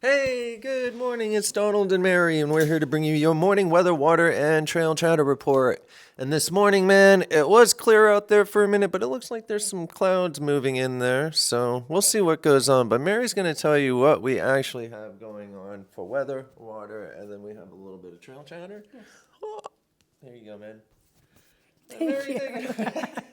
Hey, good morning. It's Donald and Mary, and we're here to bring you your morning weather, water, and trail chatter report. And this morning, man, it was clear out there for a minute, but it looks like there's some clouds moving in there. So we'll see what goes on. But Mary's going to tell you what we actually have going on for weather, water, and then we have a little bit of trail chatter. Yes. Oh, there you go, man. Thank you. Mary, take it.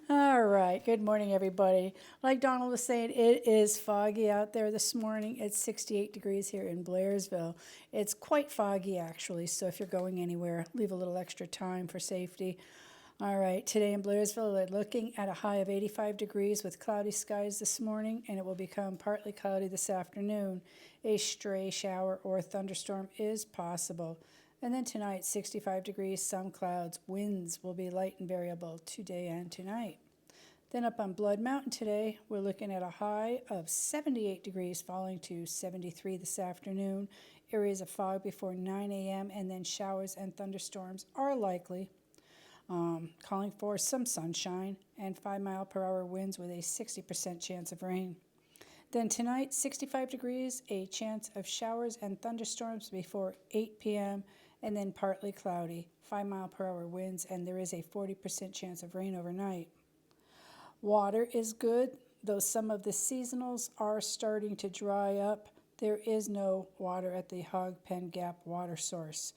All right. Good morning, everybody. Like Donald was saying, it is foggy out there this morning. It's 68 degrees here in Blairsville. It's quite foggy, actually. So if you're going anywhere, leave a little extra time for safety. All right. Today in Blairsville, we're looking at a high of 85 degrees with cloudy skies this morning, and it will become partly cloudy this afternoon. A stray shower or thunderstorm is possible. And then tonight, 65 degrees, some clouds. Winds will be light and variable today and tonight. Then up on Blood Mountain today, we're looking at a high of 78 degrees, falling to 73 this afternoon. Areas of fog before 9 a.m., and then showers and thunderstorms are likely. Calling for some sunshine and 5-mile-per-hour winds with a 60% chance of rain. Then tonight, 65 degrees, a chance of showers and thunderstorms before 8 p.m., and then partly cloudy, 5-mile-per-hour winds, and there is a 40% chance of rain overnight. Water is good, though some of the seasonals are starting to dry up. There is no water at the Hog Pen Gap water source.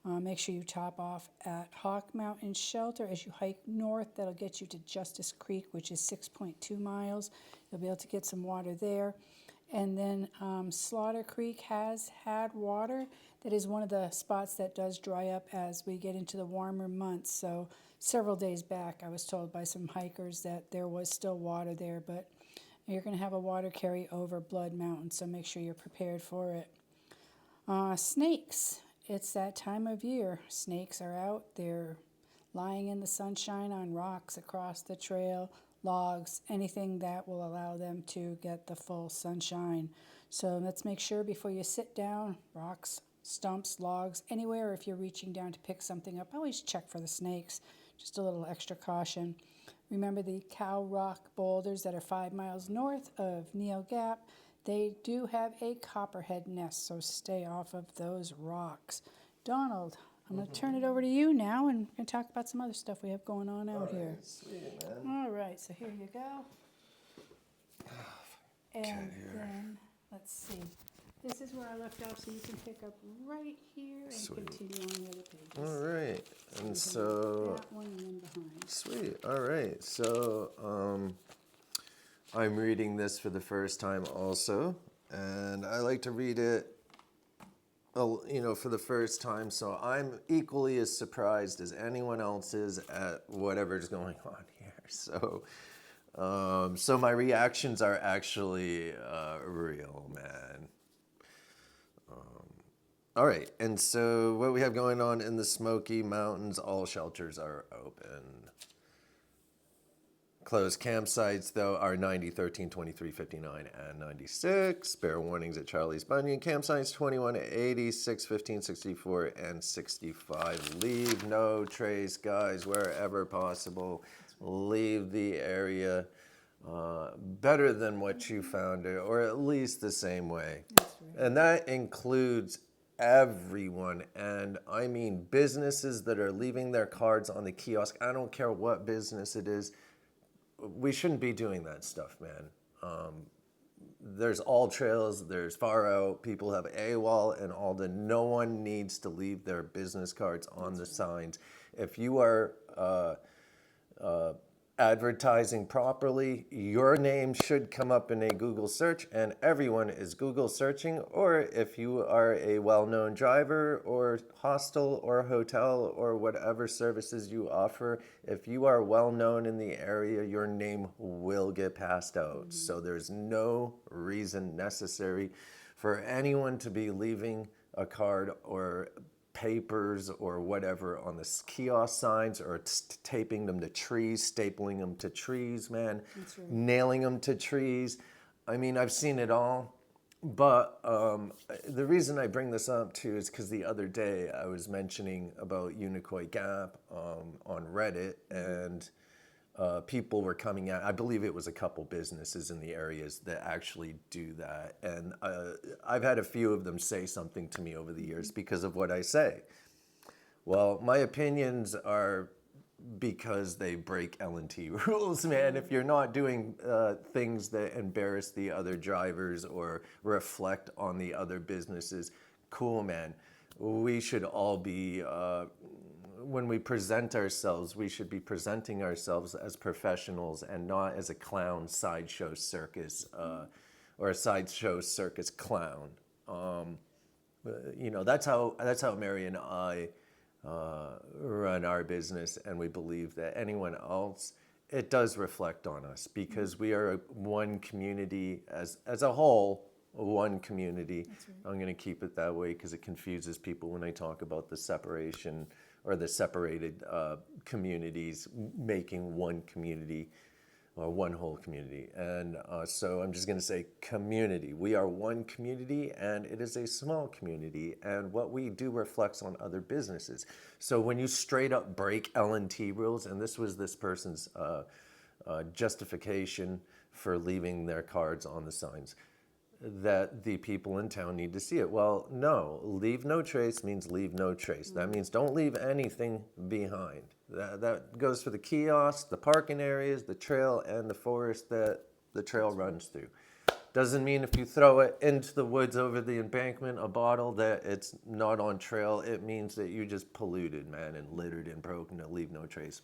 Make sure you top off at Hawk Mountain Shelter as you hike north. That'll get you to Justice Creek, which is 6.2 miles. You'll be able to get some water there. And then Slaughter Creek has had water. That is one of the spots that does dry up as we get into the warmer months. So several days back, I was told by some hikers that there was still water there, but you're going to have a water carry over Blood Mountain, so make sure you're prepared for it. Snakes. It's that time of year. Snakes are out. They're lying in the sunshine on rocks across the trail, logs, anything that will allow them to get the full sunshine. So let's make sure before you sit down, rocks, stumps, logs, anywhere, if you're reaching down to pick something up, always check for the snakes. Just a little extra caution. Remember the Cow Rock boulders that are 5 miles north of Neil Gap. They do have a copperhead nest, so stay off of those rocks. Donald, I'm going to turn it over to you now, and we're going to talk about some other stuff we have going on out here. Sweet, man. All right, so here you go. And then, let's see. This is where I left off, so you can pick up right here and Sweet. continue on the other pages. All right. And You can so, that one and then behind. sweet. All right. So, I'm reading this for the first time also, and I like to read it, for the first time. So I'm equally as surprised as anyone else is at whatever's going on here. So my reactions are actually real, man. All right, and so what we have going on in the Smoky Mountains, all shelters are open. Closed campsites, though, are 90, 13, 23, 59, and 96. Spare warnings at Charlie's Bunyan. Campsites 21, 80, 6, 15, 64, and 65. Leave no trace, guys, wherever possible. Leave the area better than what you found it, or at least the same way. That's right. And that includes everyone. And I mean businesses that are leaving their cards on the kiosk. I don't care what business it is. We shouldn't be doing that stuff, man. There's all trails, there's far out, people have AWOL and all the, no one needs to leave their business cards on the signs. If you are advertising properly, your name should come up in a Google search, and everyone is Google searching. Or if you are a well-known driver or hostel or hotel or whatever services you offer, if you are well-known in the area, your name will get passed out. So there's no reason necessary for anyone to be leaving a card or papers or whatever on the kiosk signs, or taping them to trees, stapling them to trees, man. That's right. Nailing them to trees. I mean, I've seen it all. But the reason I bring this up too is because the other day I was mentioning about Unicoi Gap on Reddit, and people were coming out. I believe it was a couple businesses in the areas that actually do that. And I've had a few of them say something to me over the years because of what I say. Well, my opinions are because they break L&T rules, man. If you're not doing things that embarrass the other drivers or reflect on the other businesses, cool, man. We should all be, when we present ourselves, we should be presenting ourselves as professionals and not as a clown sideshow circus or a sideshow circus clown. That's how Mary and I run our business, and we believe that anyone else, it does reflect on us because we are one community as a whole, one community. Right. I'm going to keep it that way because it confuses people when I talk about the separation or the separated communities making one community or one whole community. And so I'm just going to say community. We are one community, and it is a small community, and what we do reflects on other businesses. So when you straight up break L&T rules, and this was this person's justification for leaving their cards on the signs, that the people in town need to see it. Well, no, leave no trace means leave no trace. That means don't leave anything behind. That goes for the kiosks, the parking areas, the trail, and the forest that the trail runs through. Doesn't mean if you throw it into the woods over the embankment, a bottle, that it's not on trail. It means that you just polluted, man, and littered and broken the leave no trace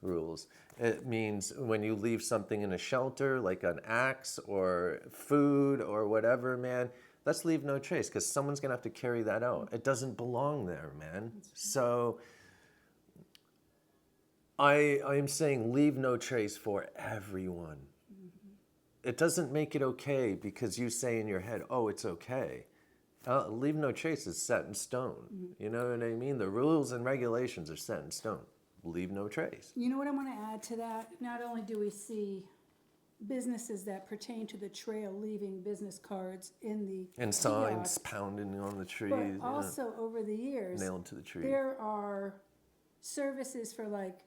rules. It means when you leave something in a shelter, like an axe or food or whatever, man, let's leave no trace because someone's going to have to carry that out. It doesn't belong there, man. So I'm saying leave no trace for everyone. It doesn't make it okay because you say in your head, oh, it's okay. Leave no trace is set in stone. You know what I mean? The rules and regulations are set in stone. Leave no trace. You know what I want to add to that? Not only do we see businesses that pertain to the trail leaving business cards in the and signs pounding on the trees. But also over the years, nailed to the tree. There are services for like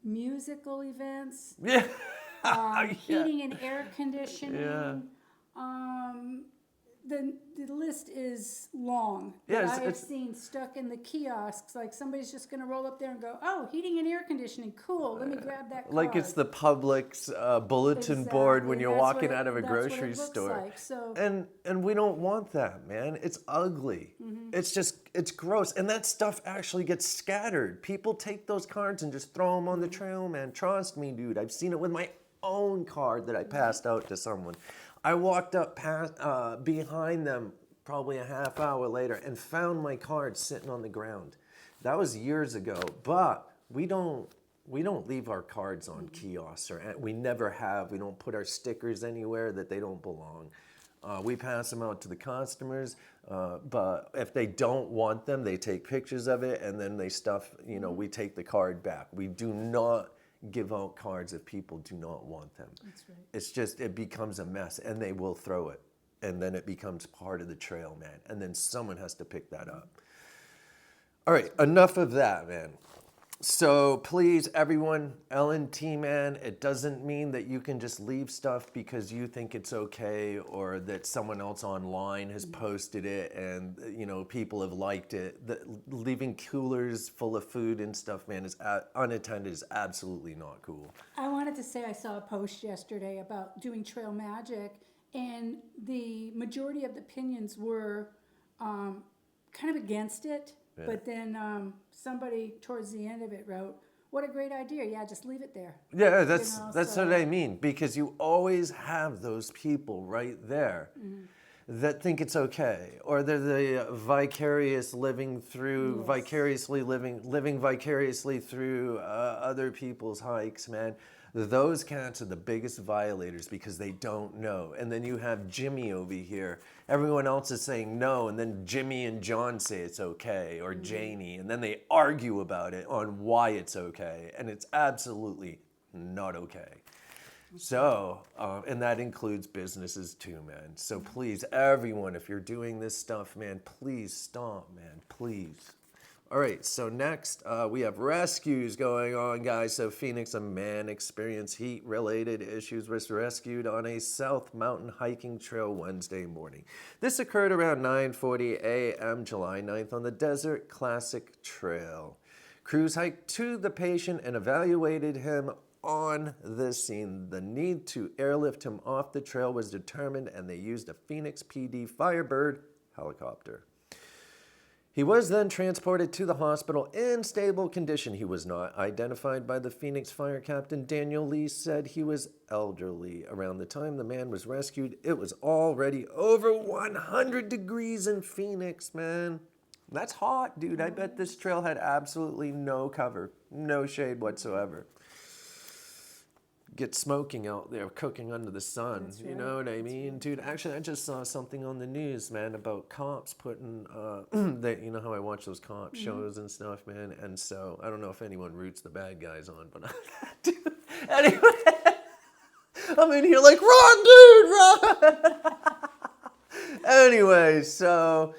musical events. Yeah. Heating and air conditioning. Yeah. The list is long. Yeah, I have seen stuck in the kiosks. Like somebody's just going to roll up there and go, "Oh, heating and air conditioning, cool. Let me grab that card." Like it's the Publix bulletin board when you're walking out of a grocery store. Like. So, and we don't want that, man. It's ugly. It's gross, and that stuff actually gets scattered. People take those cards and just throw them on the trail, man. Trust me, dude. I've seen it with my own card that I passed out to someone. I walked up behind them probably a half hour later and found my card sitting on the ground. That was years ago, but we don't leave our cards on kiosks, or we never have. We don't put our stickers anywhere that they don't belong. We pass them out to the customers, but if they don't want them, they take pictures of it and then they stuff, we take the card back. We do not give out cards if people do not want them. That's right. It's just, it becomes a mess and they will throw it. And then it becomes part of the trail, man. And then someone has to pick that up. All right, enough of that, man. So please, everyone, L&T, man, it doesn't mean that you can just leave stuff because you think it's okay or that someone else online has posted it and, people have liked it. Leaving coolers full of food and stuff, man, is unattended is absolutely not cool. I wanted to say I saw a post yesterday about doing trail magic, and the majority of the opinions were kind of against it. Yeah. But then somebody towards the end of it wrote, "What a great idea! Yeah, just leave it there." Yeah, that's what I mean, because you always have those people right there that think it's okay, or they're the vicariously living through other people's hikes, man. Those cats are the biggest violators because they don't know. And then you have Jimmy over here. Everyone else is saying no, and then Jimmy and John say it's okay, or Janie, and then they argue about it on why it's okay, and it's absolutely not okay. So, and that includes businesses too, man. So please, everyone, if you're doing this stuff, man, please stop, man, please. All right, so next we have rescues going on, guys. So Phoenix, a man experienced heat-related issues, was rescued on a South Mountain hiking trail Wednesday morning. This occurred around 9:40 a.m. July 9th on the Desert Classic Trail. Crews hiked to the patient and evaluated him on the scene. The need to airlift him off the trail was determined, and they used a Phoenix PD Firebird helicopter. He was then transported to the hospital in stable condition. He was not identified by the Phoenix fire captain. Daniel Lee said he was elderly. Around the time the man was rescued, it was already over 100 degrees in Phoenix, man. That's hot, dude. I bet this trail had absolutely no cover, no shade whatsoever. Get smoking out there, cooking under the sun. That's You right. know what I mean, dude? Actually, I just saw something on the news, man, about cops putting. You know how I watch those cop shows and stuff, man. And so I don't know if anyone roots the bad guys on, but dude, anyway, I'm in here like run, dude, run. Anyway, so.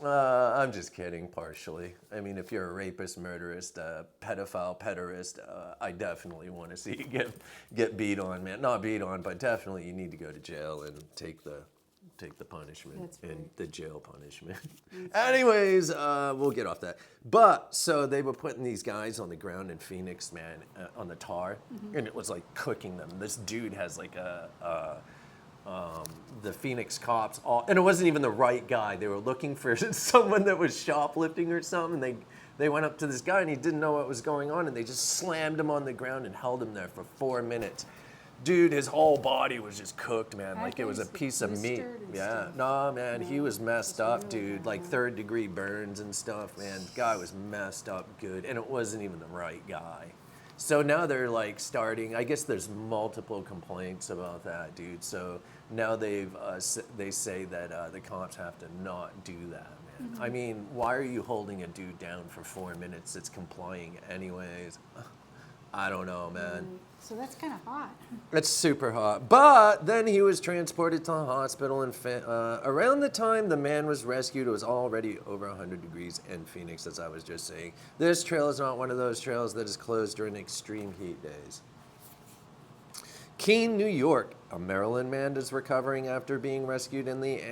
I'm just kidding, partially. I mean, if you're a rapist, murderist, pedophile, pederast, I definitely want to see you get beat on, man. Not beat on, but definitely you need to go to jail and take the punishment That's and right. the jail punishment. Anyways, we'll get off that. But so they were putting these guys on the ground in Phoenix, man, on the tar, and it was like cooking them. This dude has like the Phoenix cops, and it wasn't even the right guy. They were looking for someone that was shoplifting or something. They went up to this guy and he didn't know what was going on, and they just slammed him on the ground and held him there for 4 minutes. Dude, his whole body was just cooked, man, like it was a piece of meat. Yeah, no, man, he was messed up, dude, like 3rd-degree burns and stuff, man. Guy was messed up good, and it wasn't even the right guy. So now they're like starting. I guess there's multiple complaints about that, dude. So now they say that the cops have to not do that, man. I mean, why are you holding a dude down for 4 minutes? It's complying anyways. I don't know, man. So that's kind of hot. It's super hot. But then he was transported to the hospital, and around the time the man was rescued, it was already over 100 degrees in Phoenix, as I was just saying. This trail is not one of those trails that is closed during extreme heat days. Keene, New York. A Maryland man is recovering after being rescued in the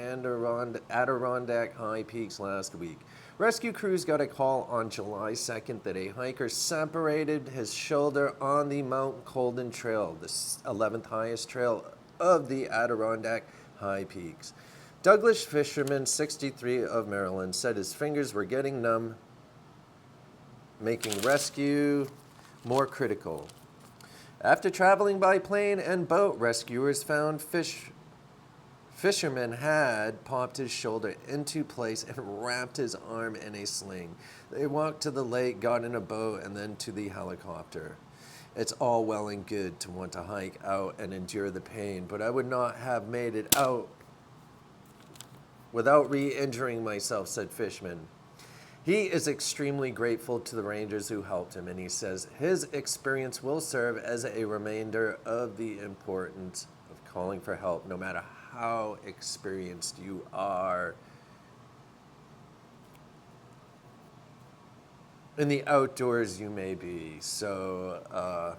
Adirondack High Peaks last week. Rescue crews got a call on July 2nd that a hiker separated his shoulder on the Mount Colden Trail, the 11th highest trail of the Adirondack High Peaks. Douglas Fisherman, 63, of Maryland, said his fingers were getting numb, making rescue more critical. After traveling by plane and boat, rescuers found Fisherman had popped his shoulder into place and wrapped his arm in a sling. They walked to the lake, got in a boat, and then to the helicopter. It's all well and good to want to hike out and endure the pain, but I would not have made it out without re-injuring myself, said Fishman. He is extremely grateful to the rangers who helped him, and he says his experience will serve as a reminder of the importance of calling for help, no matter how experienced you are. In the outdoors you may be. So,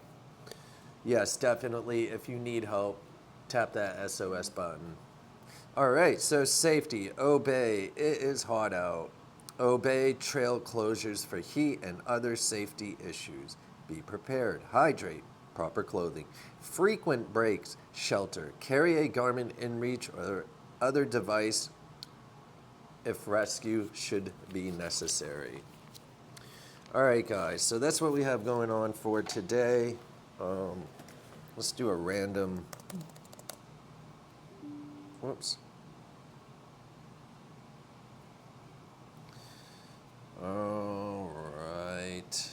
yes, definitely, if you need help, tap that SOS button. All right, so safety, obey. It is hot out. Obey trail closures for heat and other safety issues. Be prepared. Hydrate. Proper clothing. Frequent breaks. Shelter. Carry a garment in reach or other device if rescue should be necessary. All right, guys, so that's what we have going on for today. Let's do a random... Whoops. All right.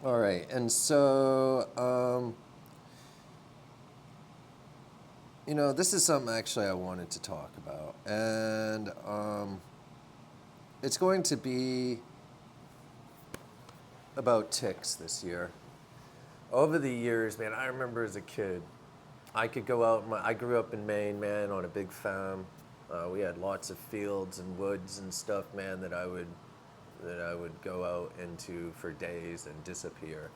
All right, and so, you know, this is something actually I wanted to talk about, and it's going to be about ticks this year. over the years, man, I remember as a kid, I could go out. I grew up in Maine, man, on a big farm. We had lots of fields and woods and stuff, man, that I would go out into for days and disappear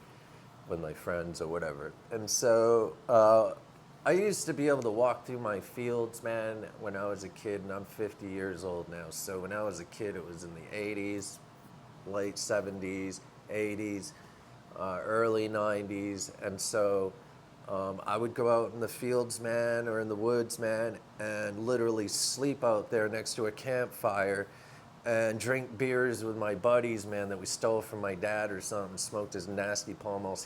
with my friends or whatever. And so I used to be able to walk through my fields, man, when I was a kid, and I'm 50 years old now. So when I was a kid, it was in the 80s, late 70s, 80s, early 90s. And so I would go out in the fields, man, or in the woods, man, and literally sleep out there next to a campfire and drink beers with my buddies, man, that we stole from my dad or something, smoked his nasty Pall Mall.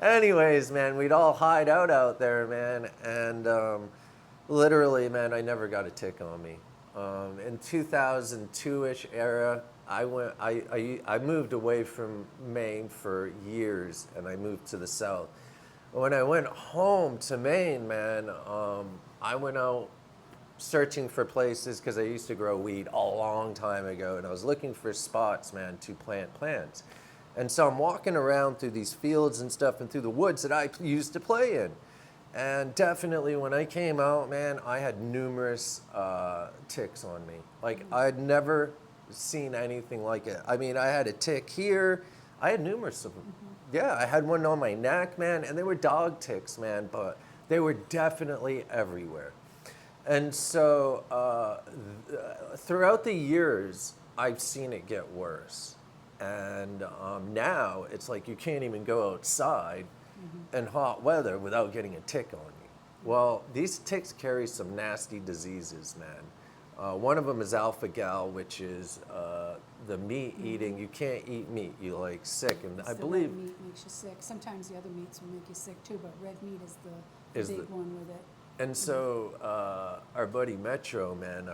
Anyways, man, we'd all hide out there, man, and literally, man, I never got a tick on me. In 2002-ish era, I moved away from Maine for years, and I moved to the south. When I went home to Maine, man, I went out searching for places because I used to grow weed a long time ago, and I was looking for spots, man, to plant plants. And so I'm walking around through these fields and stuff and through the woods that I used to play in. And definitely when I came out, man, I had numerous ticks on me. Like, I'd never seen anything like it. I mean, I had a tick here. I had numerous of them. Yeah, I had one on my neck, man, and they were dog ticks, man, but they were definitely everywhere. And so throughout the years, I've seen it get worse. And now it's like you can't even go outside in hot weather without getting a tick on you. Well, these ticks carry some nasty diseases, man. One of them is alpha-gal, which is the meat eating. You can't eat meat. You like sick. And I believe red meat makes you sick. Sometimes the other meats will make you sick too, but red meat is the big one with it. And so our buddy Metro, man,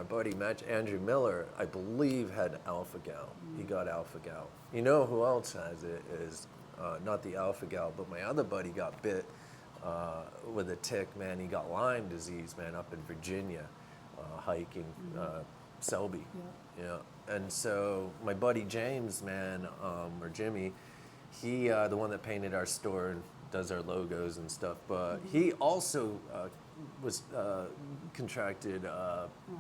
Andrew Miller, I believe had alpha-gal. He got alpha-gal. You know who else has it is not the alpha-gal, but my other buddy got bit with a tick, man. He got Lyme disease, man, up in Virginia, hiking, Selby. Yeah. And so my buddy James, man, or Jimmy, he, the one that painted our store and does our logos and stuff, but he also was contracted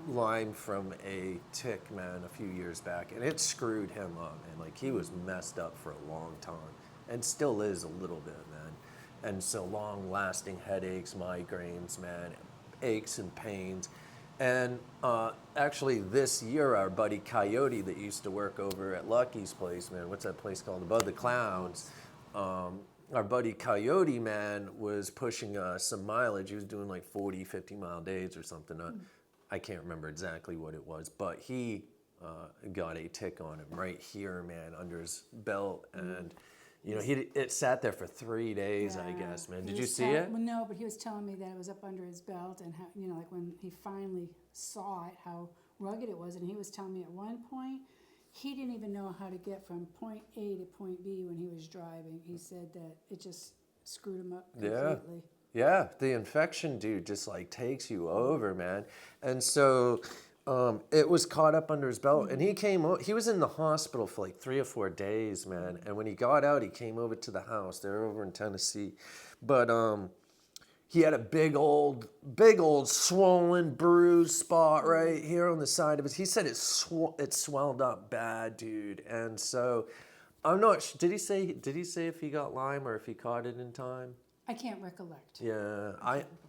Lyme from a tick, man, a few years back, and it screwed him up, man. Like, he was messed up for a long time, and still is a little bit, man. And so long-lasting headaches, migraines, man, aches and pains. And actually this year, our buddy Coyote that used to work over at Lucky's place, man, what's that place called? Above the Clouds. Our buddy Coyote, man, was pushing some mileage. He was doing like 40, 50-mile days or something. I can't remember exactly what it was, but he got a tick on him right here, man, under his belt. And, you know, it sat there for 3 days, I guess, man. Did you see it? Well, no, but he was telling me that it was up under his belt and how, you know, like when he finally saw it, how rugged it was. And he was telling me at one point, he didn't even know how to get from point A to point B when he was driving. He said that it just screwed him up completely. Yeah, the infection, dude, just like takes you over, man. And so it was caught up under his belt, and he was in the hospital for like 3 or 4 days, man. And when he got out, he came over to the house. They're over in Tennessee. But he had a big old swollen, bruised spot right here on the side of his. He said it swelled up bad, dude. And so, I'm not. Did he say if he got Lyme or if he caught it in time? I can't recollect. Yeah,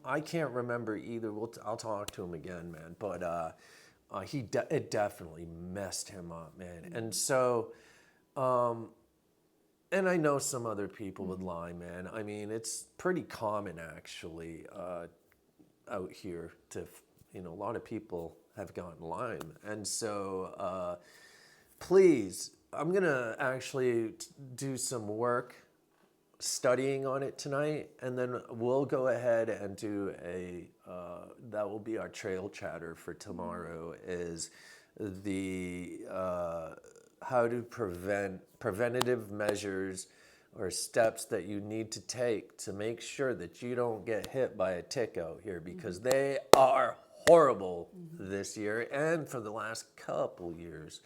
I can't remember either. I'll talk to him again, man. But it definitely messed him up, man. And so, and I know some other people with Lyme, man. I mean, it's pretty common actually out here a lot of people have gotten Lyme. And so please, I'm gonna actually do some work studying on it tonight, and then we'll go ahead and do that will be our trail chatter for tomorrow, is the how to preventative measures or steps that you need to take to make sure that you don't get hit by a tick out here, because they are horrible this year and for the last couple years.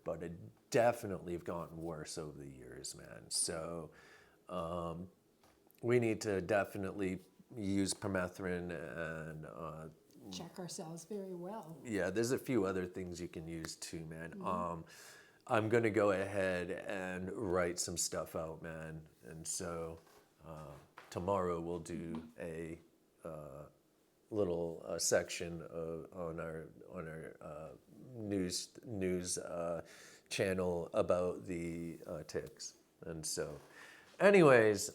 but it definitely have gotten worse over the years, man. So we need to definitely use permethrin and Check ourselves very well. yeah, there's a few other things you can use too, man. I'm gonna go ahead and write some stuff out, man, and so tomorrow we'll do a little section on our news channel about the ticks, and so. Anyways,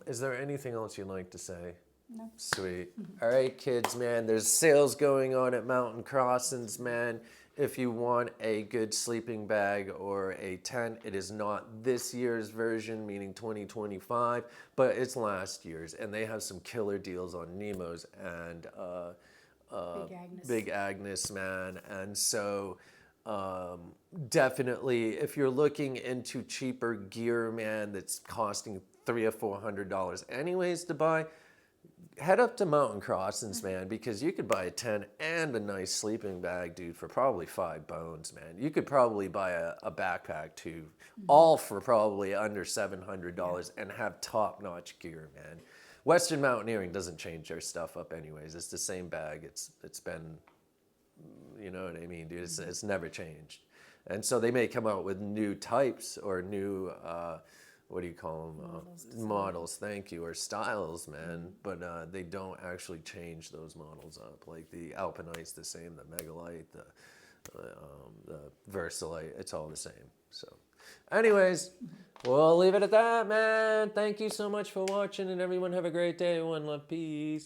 is there anything else you'd like to say? No. Sweet. All right, kids, man. There's sales going on at Mountain Crossings, man. If you want a good sleeping bag or a tent, it is not this year's version, meaning 2025, but it's last year's. And they have some killer deals on Nemo's and Big Agnes, man. And so definitely, if you're looking into cheaper gear, man, that's costing $300 or $400 anyways to buy, head up to Mountain Crossings, man, because you could buy a tent and a nice sleeping bag, dude, for probably $5, man. You could probably buy a backpack too, all for probably under $700 and have top-notch gear, man. Western Mountaineering doesn't change their stuff up anyways. It's the same bag. It's been, you know what I mean, dude? It's never changed. And so they may come out with new types or new, what do you call them? Models, thank you, or styles, man. But they don't actually change those models up. Like the Alpinite's the same, the Megalite, the Versalite, it's all the same. So anyways, we'll leave it at that, man. Thank you so much for watching, and everyone have a great day. One love, peace.